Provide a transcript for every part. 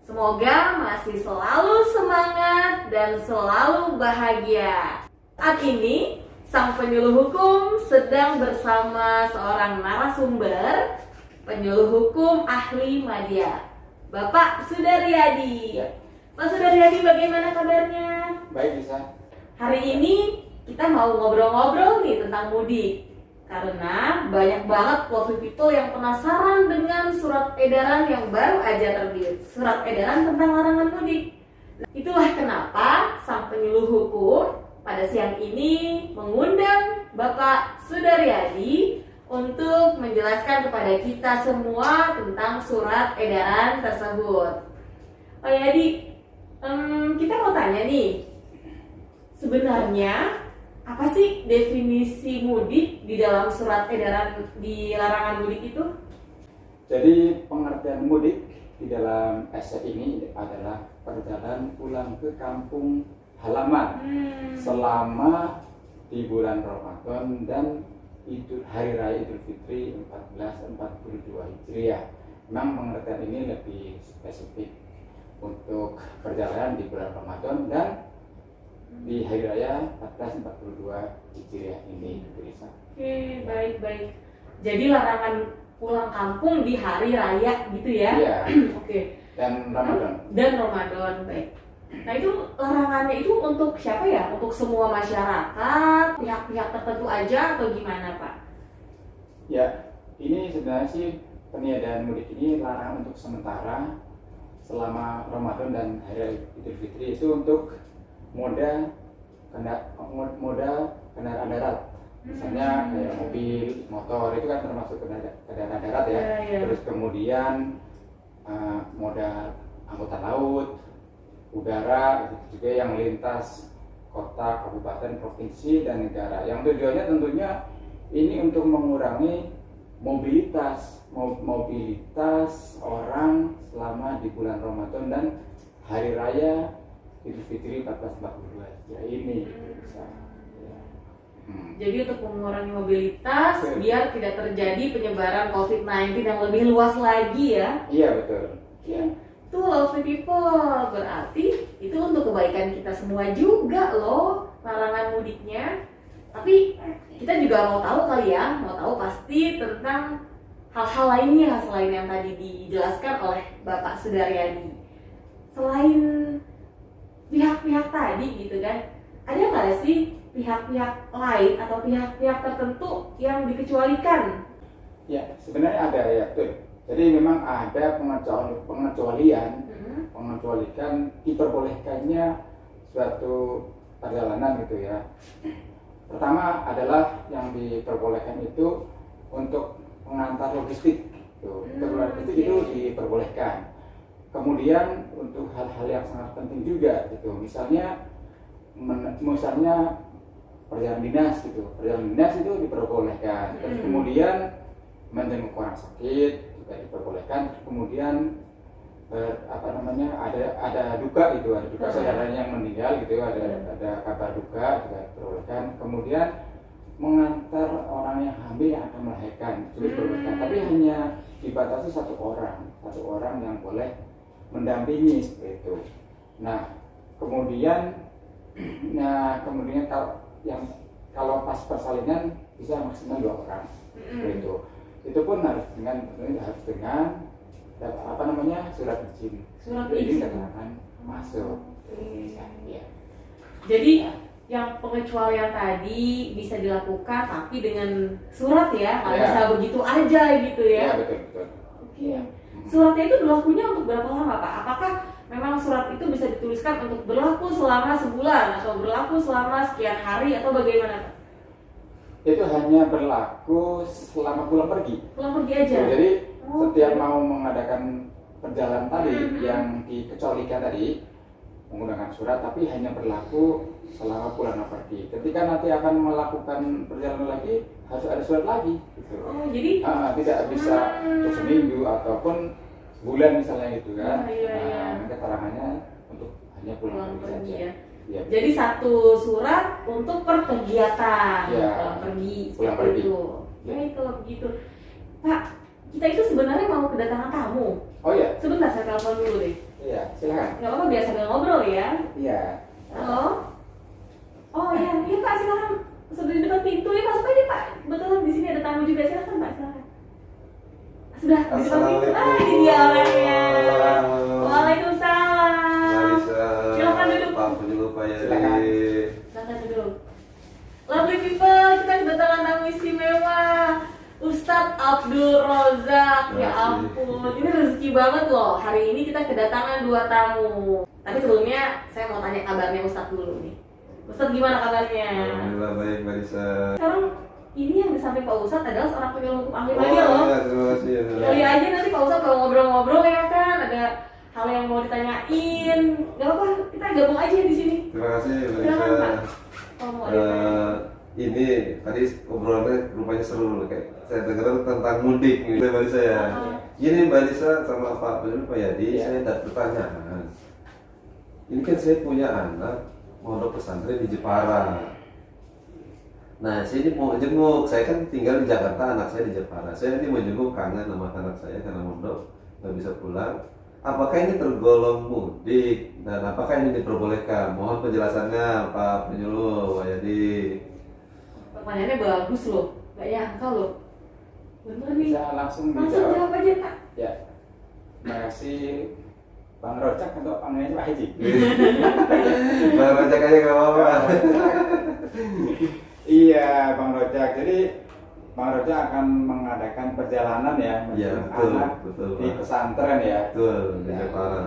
Semoga masih selalu semangat dan selalu bahagia. Saat ini, sang penyuluh hukum sedang bersama seorang narasumber, penyuluh hukum ahli media, Bapak Sudaryadi. Ya. Pak Sudaryadi, bagaimana kabarnya? Baik, bisa. Hari ini kita mau ngobrol-ngobrol nih tentang mudik. Karena banyak banget coffee people yang penasaran dengan surat edaran yang baru aja terbit. Surat edaran tentang larangan mudik. Itulah kenapa sang penyuluh hukum pada siang ini mengundang Bapak Sudaryadi untuk menjelaskan kepada kita semua tentang surat edaran tersebut. Pak Yadi, kita mau tanya nih, sebenarnya apa sih definisi mudik di dalam surat edaran di larangan mudik itu? Jadi pengertian mudik di dalam essay ini adalah perjalanan pulang ke kampung halaman selama di bulan Ramadan dan Hari Raya Idul Fitri 1442 Hijriah. Memang pengertian ini lebih spesifik untuk perjalanan di bulan Ramadan dan di Hari Raya 1442 Hijriah ini, Risa. Oke, baik. Jadi larangan pulang kampung di hari raya gitu ya? Iya. Oke. Dan Ramadan. Dan Ramadan, baik. Nah itu larangannya itu untuk siapa ya? Untuk semua masyarakat, pihak-pihak tertentu aja atau gimana Pak? Ya, ini sebenarnya sih peniadaan mudik ini larangan untuk sementara selama Ramadan dan Hari Raya Idul Fitri itu untuk moda kendaraan darat, misalnya kayak mobil, motor itu kan termasuk kendaraan darat ya. Terus kemudian moda angkutan laut, udara itu juga yang melintas kota, kabupaten, provinsi dan negara. Yang tujuannya tentunya ini untuk mengurangi mobilitas orang selama di bulan Ramadan dan Hari Raya Idul Fitri 1442 Hijriah ini. Jadi untuk mengurangi mobilitas biar tidak terjadi penyebaran COVID-19 yang lebih luas lagi ya. Iya, betul. Ya. Tuh lovely people, berarti itu untuk kebaikan kita semua juga loh larangan mudiknya. Tapi kita juga mau tahu kali ya, mau tahu pasti tentang hal-hal lainnya selain yang tadi dijelaskan oleh Bapak Sudaryadi. Selain pihak-pihak tadi gitu kan, ada nggak sih pihak-pihak lain atau pihak-pihak tertentu yang dikecualikan? Ya, sebenarnya ada ya, betul. Jadi memang ada pengecualian diperbolehkannya suatu perjalanan gitu ya. Pertama adalah yang diperbolehkan itu untuk pengantar logistik gitu. Logistik itu diperbolehkan. Kemudian untuk hal-hal yang sangat penting juga gitu, misalnya perjalanan dinas gitu, perjalanan dinas itu diperbolehkan. Terus kemudian menjenguk orang sakit juga diperbolehkan. Kemudian ada duka gitu, ada duka saudaranya yang meninggal gitu, ada kabar duka juga diperbolehkan. Kemudian mengantar orang yang hamil yang akan melahirkan juga diperbolehkan, tapi hanya dibatasi satu orang yang boleh mendampingi seperti itu. Nah, kemudian kalau pas persalinan bisa maksimal 2 orang. Seperti itu. Itu pun harus dengan surat izin. Surat izin keterangan masuk. Ya. Jadi yang pengecualian tadi bisa dilakukan tapi dengan surat ya, nggak bisa begitu aja gitu ya. Ya, betul. Oke. Suratnya itu berlakunya untuk berapa lama Pak? Apakah memang surat itu bisa dituliskan untuk berlaku selama sebulan atau berlaku selama sekian hari atau bagaimana Pak? Itu hanya berlaku selama pulang pergi. Pulang pergi aja? Jadi setiap mau mengadakan perjalanan tadi yang dikecualikan tadi menggunakan surat, tapi hanya berlaku selama pulang pergi. Ketika nanti akan melakukan perjalanan lagi harus ada surat lagi gitu. Oh, jadi tidak bisa untuk seminggu ataupun sebulan misalnya gitu kan. Keterangannya untuk hanya pulang pergi saja. Ya. Jadi satu surat untuk perkegiatan pulang pergi itu. Baik kalau begitu Pak, kita itu sebenarnya mau kedatangan tamu Oh iya, Sebentar saya telepon dulu deh. iya, silakan. Nggak apa-apa, biar sambil ngobrol ya. Iya. Halo? Oh iya, iya Pak, silakan. Sudah di depan pintu ya, masuk aja Pak. Kebetulan di sini ada tamu juga, silakan Pak, silakan. Sudah di depan pintu. Ah, ini dia orangnya. Waalaikumsalam. Silakan duduk. Pak penyuluh Pak Silakan. Silakan duduk. Lovely people, kita kedatangan tamu istimewa. Ustadz Abdul Rozak. Ya ampun, ini rezeki banget loh. Hari ini kita kedatangan 2 tamu. Tapi sebelumnya saya mau tanya kabarnya Ustadz dulu nih. Ustadz gimana kabarnya? Alhamdulillah baik Mbak Lisa. Sekarang ini yang disamping Pak Ustadz adalah seorang penyuluh hukum ahli media loh. Iya, terima kasih ya. Kali aja nanti Pak Ustadz kalau ngobrol-ngobrol ya kan, ada hal yang mau ditanyain. Gak apa-apa, kita gabung aja di sini. Terima kasih Mbak Silakan Lisa. Pak. Kalau mau ada Ini tadi obrolannya rupanya seru kayak saya dengar tentang mudik nih Mbak Lisa ya. Ini Mbak Lisa sama Pak penyuluh Pak Yadi, saya ada pertanyaan. Ini kan saya punya anak mondok pesantren di Jepara. Nah, saya ini mau jenguk. Saya kan tinggal di Jakarta, anak saya di Jepara. Saya ini mau jenguk, kangen sama anak saya karena mondok nggak bisa pulang. Apakah ini tergolong mudik dan apakah ini diperbolehkan? Mohon penjelasannya Pak penyuluh Pak Yadi. pertanyaannya bagus loh, gak nyangka loh. Bener nih. Bisa langsung Langsung dijawab. jawab aja Pak. Ya. Terima kasih Bang Rojak atau panggilnya Pak Haji. Bang Rojak aja nggak apa-apa. Iya, Bang Rojak. Jadi Bang Rojak akan mengadakan perjalanan ya, Iya, menjemput betul, anak betul, di Pak. pesantren ya. Betul, di Ya. Jepara.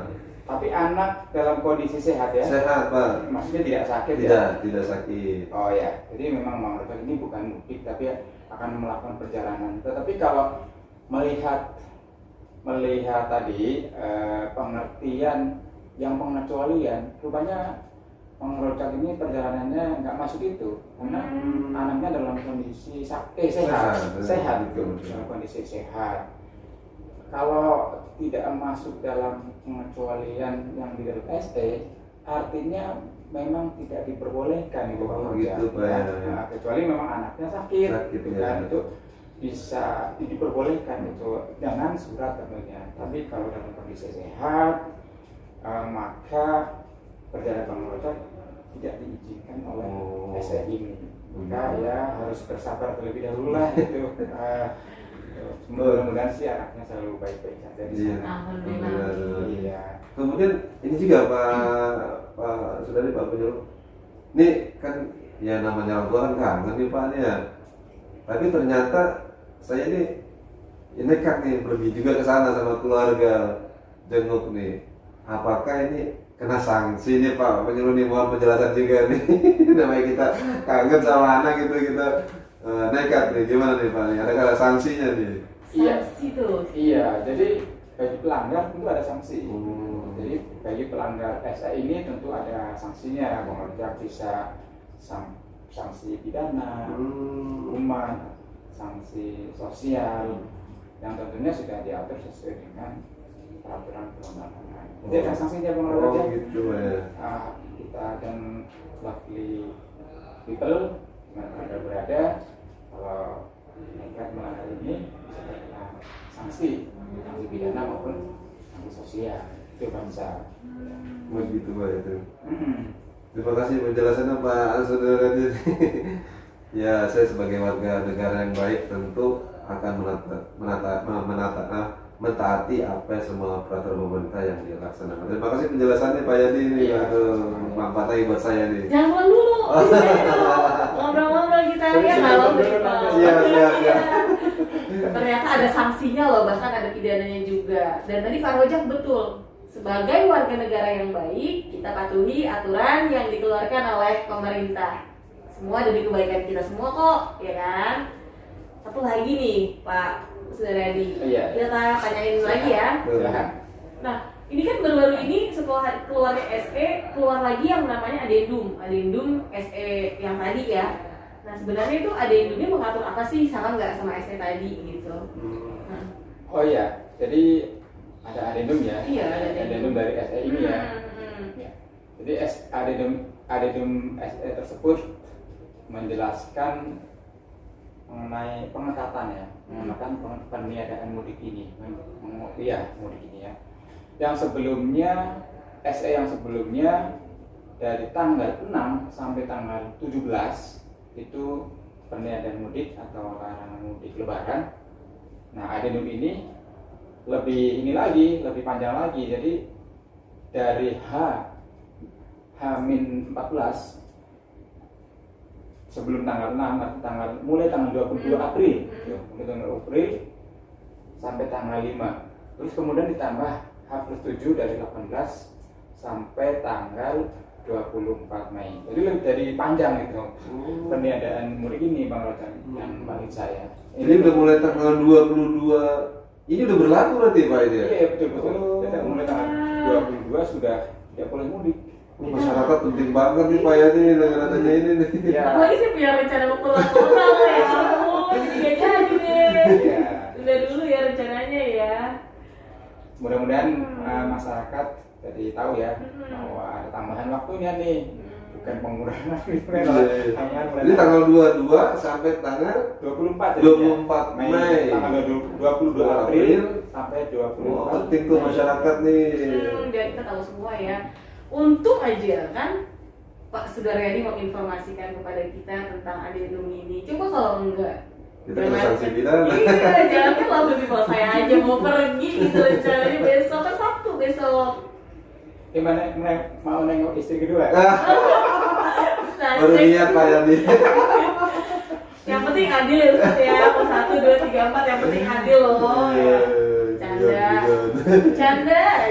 Tapi anak dalam kondisi sehat ya. Sehat Pak. Maksudnya tidak sakit ya. Tidak sakit. Oh ya, jadi memang Bang Rojak ini bukan mudik tapi akan melakukan perjalanan. Tetapi kalau melihat tadi pengertian yang pengecualian, rupanya Bang Rojak ini perjalanannya nggak masuk itu karena anaknya dalam kondisi sehat betul. dalam kondisi sehat. Kalau tidak masuk dalam pengecualian yang di dalam SE, artinya memang tidak diperbolehkan itu Bang Oh, Rojak. gitu, Pak, ya. Nah, kecuali memang anaknya sakit, Sakit, gitu ya. kan, itu bisa diperbolehkan itu dengan surat tentunya. Tapi kalau dalam kondisi sehat, maka perjalanan Bang Rojak tidak diizinkan oleh SE ini. Maka ya harus bersabar terlebih dahulu lah itu. Mudah-mudahan sih anaknya selalu baik-baik saja di Iya. sana. Alhamdulillah. Iya. Kemudian ini juga Pak Saudari Pak penyuluh. Ini kan ya namanya orang tua kan kangen nih Pak nih ya. Tapi ternyata saya ini nekat nih pergi juga ke sana sama keluarga jenguk nih. Apakah ini kena sanksi nih Pak penyuluh nih, mohon penjelasan juga nih. Namanya kita kangen sama anak gitu kita nekat nih, gimana nih Pak? Ada sanksinya nih? Iya. Sanksi tuh. Iya, jadi bagi pelanggar tentu ada sanksi. Hmm. Jadi bagi pelanggar SE ini tentu ada sanksinya. Bang Rojak bisa sanksi pidana, hukuman, sanksi sosial yang tentunya sudah diatur sesuai dengan peraturan perundang-undangan. Jadi ada sanksinya Bang Rojak. Oh gitu ya. Kita dan lovely people dimana Anda berada, kalau nekat melanggar ini bisa terkena sanksi pidana maupun sanksi sosial. Itu bangsa. Begitu Pak itu. Terima kasih penjelasannya Pak Saudara. Ya, saya sebagai warga negara yang baik tentu akan mentaati apa semua peraturan pemerintah yang dilaksanakan. Terima kasih penjelasannya Pak Yadi ini, manfaat lagi buat saya nih. Jangan pulang dulu. Di sini dulu. Ngobrol-ngobrol kita ya nggak lo. Iya. Ternyata ada sanksinya loh, bahkan ada pidananya juga. Dan tadi Pak Rojak betul. Sebagai warga negara yang baik, kita patuhi aturan yang dikeluarkan oleh pemerintah. Semua demi kebaikan kita semua kok, ya kan? Satu lagi nih, Pak Sudaryadi. Iya. Kita tanyain lagi ya. Silakan. Nah, ini kan baru-baru ini setelah keluarnya SE, keluar lagi yang namanya adendum SE yang tadi ya. Nah, sebenarnya itu adendumnya mengatur apa sih, sama nggak sama SE tadi gitu? Nah. Oh iya, jadi ada adendum ya. Iya, ada adendum dari SE ini ya. Ya. Jadi adendum SE tersebut menjelaskan mengenai pengetatan ya, mengenai peniadaan mudik ini, mudik ini ya. Yang sebelumnya SE yang sebelumnya dari tanggal 6 sampai tanggal 17 itu peniadaan mudik atau larangan mudik lebaran. Nah, adendum ini lebih panjang lagi. Jadi dari H-14 sebelum tanggal 6 mulai tanggal 22 April mulai tanggal April sampai tanggal 5, terus kemudian ditambah H+7 dari 18 sampai tanggal 24 Mei. Jadi lebih dari panjang itu peniadaan mudik ini Bang Rojan yang bagi saya. Ini udah mulai tanggal 22, ini udah berlaku nanti Pak itu ya? Iya betul. Jadi mulai tanggal 22 sudah tidak boleh mudik. Masyarakat penting banget nih Pak ya nih dengan adanya ini nih. Ya. Apalagi sih punya rencana mau keluar kota ya ampun, jadi gak jadi deh. Ya. Udah dulu ya rencananya ya. Mudah-mudahan masyarakat jadi tahu ya bahwa ada tambahan waktunya nih, bukan pengurangan gitu kan. Ini tanggal 22 sampai tanggal 24 24 Mei. Tanggal 22 April sampai 24 Wah, penting tuh masyarakat nih. Biar kita tahu semua ya. Untung aja kan Pak Sudaryadi menginformasikan kepada kita tentang adendum ini. Coba kalau enggak, Kita kena sanksi pidana. Iya, jangan kan langsung di bawah saya aja mau pergi gitu rencananya besok kan Sabtu besok. Gimana mau nengok istri kedua? Baru niat Pak Yadi. Yang penting adil ya Ustaz ya. Mau 1, 2, 3, 4 yang penting adil loh ya. Canda.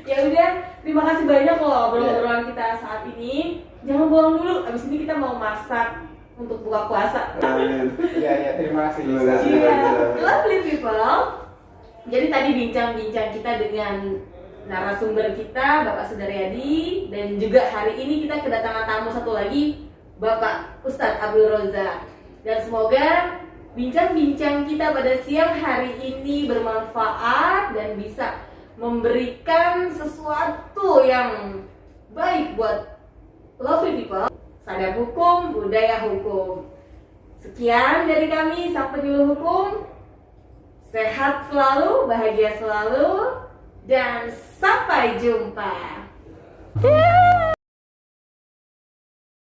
Ya udah, terima kasih banyak loh obrolan kita saat ini. Jangan bohong dulu, abis ini kita mau masak untuk buka puasa. Iya, terima kasih. Iya, lovely people. Jadi tadi bincang-bincang kita dengan narasumber kita Bapak Sudaryadi, dan juga hari ini kita kedatangan tamu satu lagi Bapak Ustadz Abdul Rozak. Dan semoga bincang-bincang kita pada siang hari ini bermanfaat dan bisa memberikan sesuatu yang baik buat lovely people. Sadar hukum, budaya hukum. Sekian dari kami, Sang Penyuluh Hukum. Sehat selalu, bahagia selalu, dan sampai jumpa.